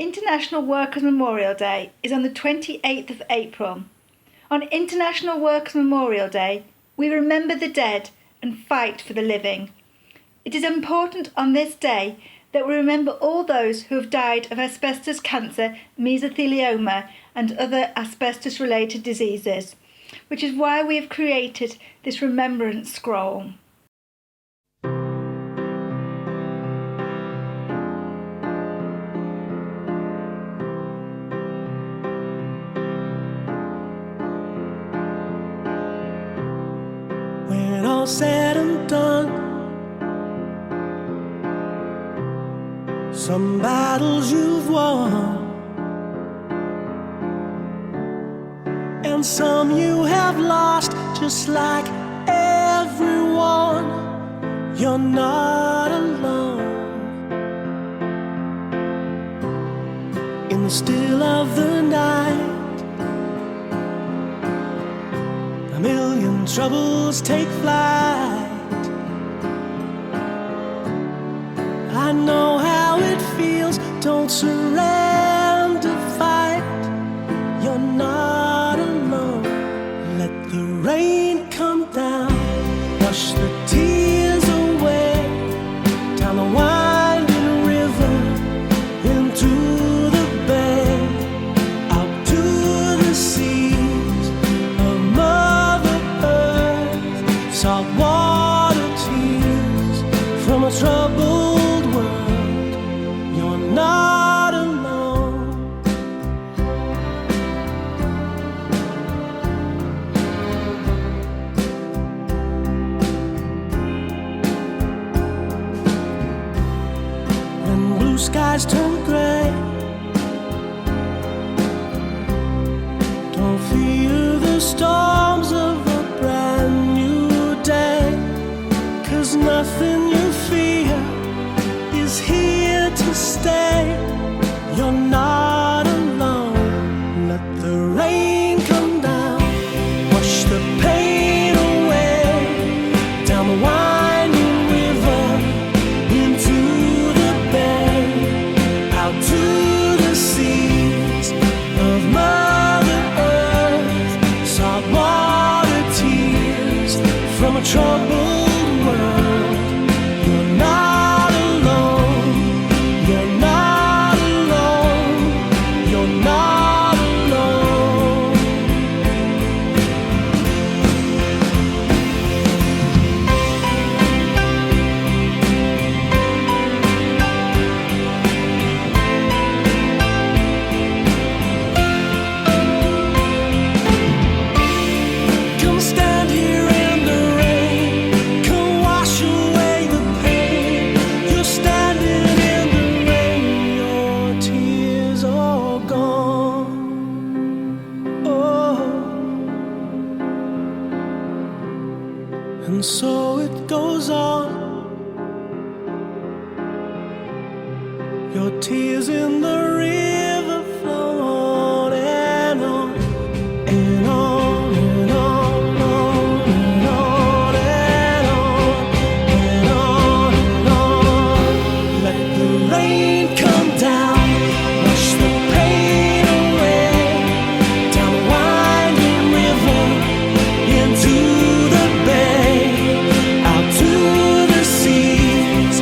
International Workers' Memorial Day is on the 28th of April. On International Workers' Memorial Day, we remember the dead and fight for the living. It is important on this day that we remember all those who have died of asbestos cancer, mesothelioma and other asbestos-related diseases, which is why we have created this remembrance scroll. When all said and done, some battles you've won, and some you have lost, just like everyone. You're not alone. In the still of the night, a million troubles take flight. I know how it feels, don't surrender, fight. You're not alone. Let the rain come down, wash the tears away, down the winding river, into the bay, out to the seas of Mother Earth, salt water tears from a troubled world. You're not alone. When blue skies turn gray, don't fear the storms of a brand new day, 'cause nothing you fear is here to stay. You're not alone. Let the rain come down, wash the pain away, down the winding river, into the bay, out to the seas of Mother Earth, salt water tears from a troubled world. You're not alone. You're not alone. You're not alone. Come stand here in the rain, come wash away the pain. You're standing in the rain, your tears all gone. Oh, and so it goes on. Your tears in the river flow on and on and on and on and on and on and on and on. Let the rain come down, wash the pain away, down the winding river, into the bay, out to the seas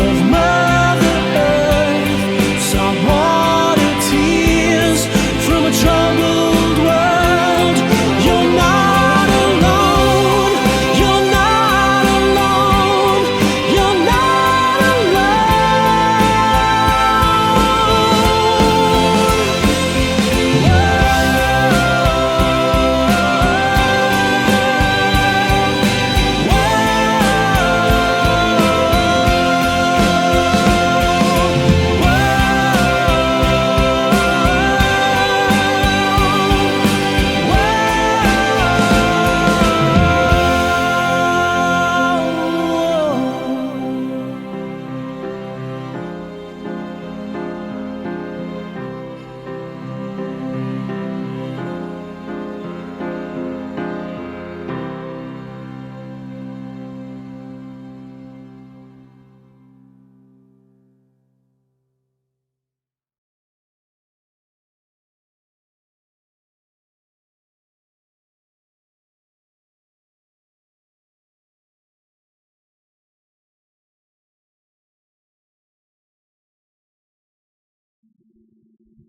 of Mother Earth, salt water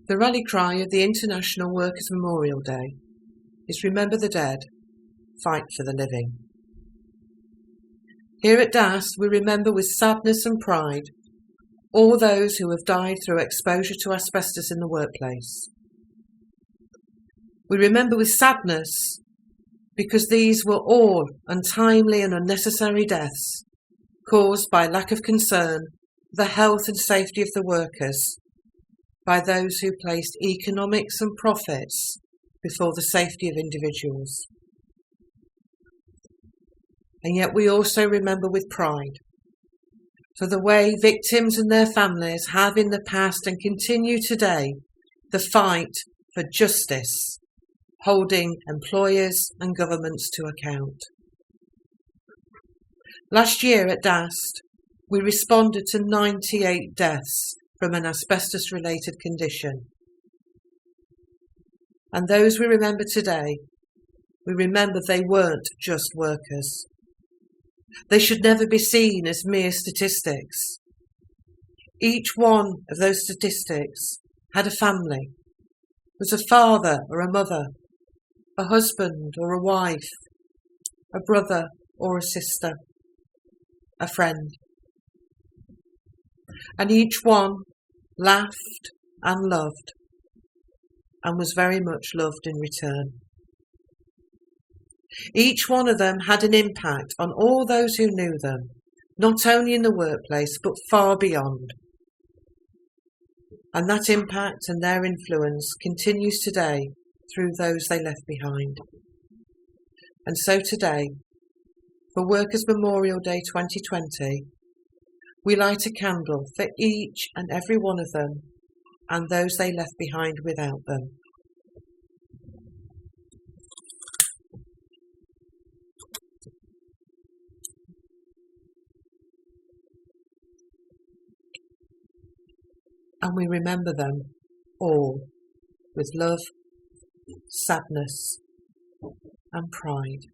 The rally cry of the International Workers' Memorial Day is Remember the Dead, Fight for the Living. Here at DAST, we remember with sadness and pride all those who have died through exposure to asbestos in the workplace. We remember with sadness because these were all untimely and unnecessary deaths caused by lack of concern for the health and safety of the workers by those who placed economics and profits before the safety of individuals. And yet we also remember with pride for the way victims and their families have in the past and continue today the fight for justice, holding employers and governments to account. Last year at DAST, we responded to 98 deaths from an asbestos-related condition. And those we remember today, we remember they weren't just workers. They should never be seen as mere statistics. Each one of those statistics had a family, was a father or a mother, a husband or a wife, a brother or a sister, a friend. And each one laughed and loved and was very much loved in return. Each one of them had an impact on all those who knew them, not only in the workplace but far beyond. And that impact and their influence continues today through those they left behind. And so today, for Workers' Memorial Day 2020, we light a candle for each and every one of them and those they left behind without them. And we remember them all with love, sadness, and pride.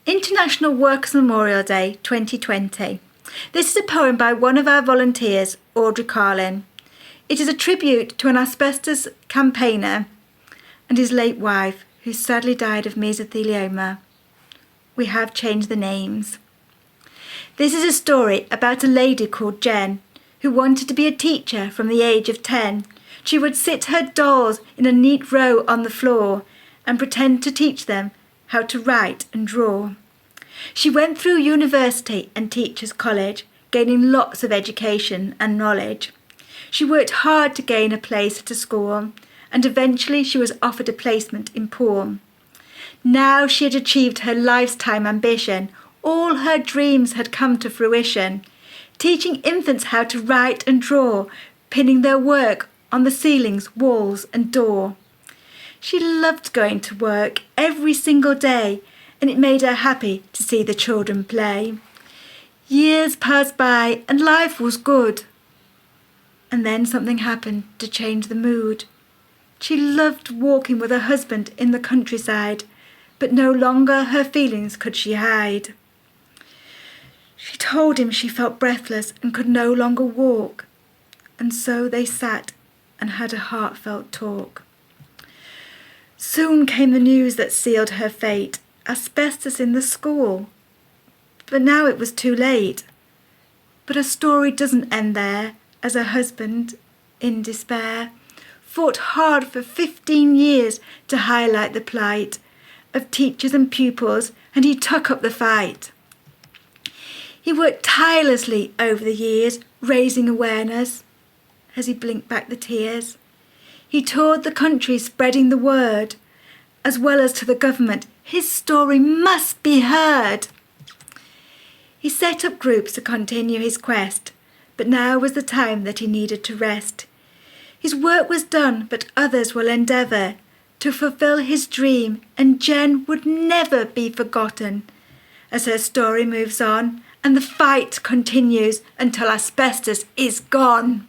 International Workers' Memorial Day 2020. This is a poem by one of our volunteers, Audrey Carlin. It is a tribute to an asbestos campaigner and his late wife, who sadly died of mesothelioma. We have changed the names. This is a story about a lady called Jen, who wanted to be a teacher from the age of 10. She would sit her dolls in a neat row on the floor and pretend to teach them how to write and draw. She went through university and teachers' college, gaining lots of education and knowledge. She worked hard to gain a place at a school, and eventually she was offered a placement in Poole. Now she had achieved her lifetime ambition. All her dreams had come to fruition. Teaching infants how to write and draw, pinning their work on the ceilings, walls and door. She loved going to work every single day, and it made her happy to see the children play. Years passed by and life was good. And then something happened to change the mood. She loved walking with her husband in the countryside, but no longer her feelings could she hide. She told him she felt breathless and could no longer walk, and so they sat and had a heartfelt talk. Soon came the news that sealed her fate, asbestos in the school. But now it was too late. But her story doesn't end there, as her husband, in despair, fought hard for 15 years to highlight the plight of teachers and pupils, and he took up the fight. He worked tirelessly over the years, raising awareness as he blinked back the tears. He toured the country spreading the word, as well as to the government, his story must be heard. He set up groups to continue his quest, but now was the time that he needed to rest. His work was done, but others will endeavour to fulfil his dream, and Jen would never be forgotten. As her story moves on and the fight continues until asbestos is gone.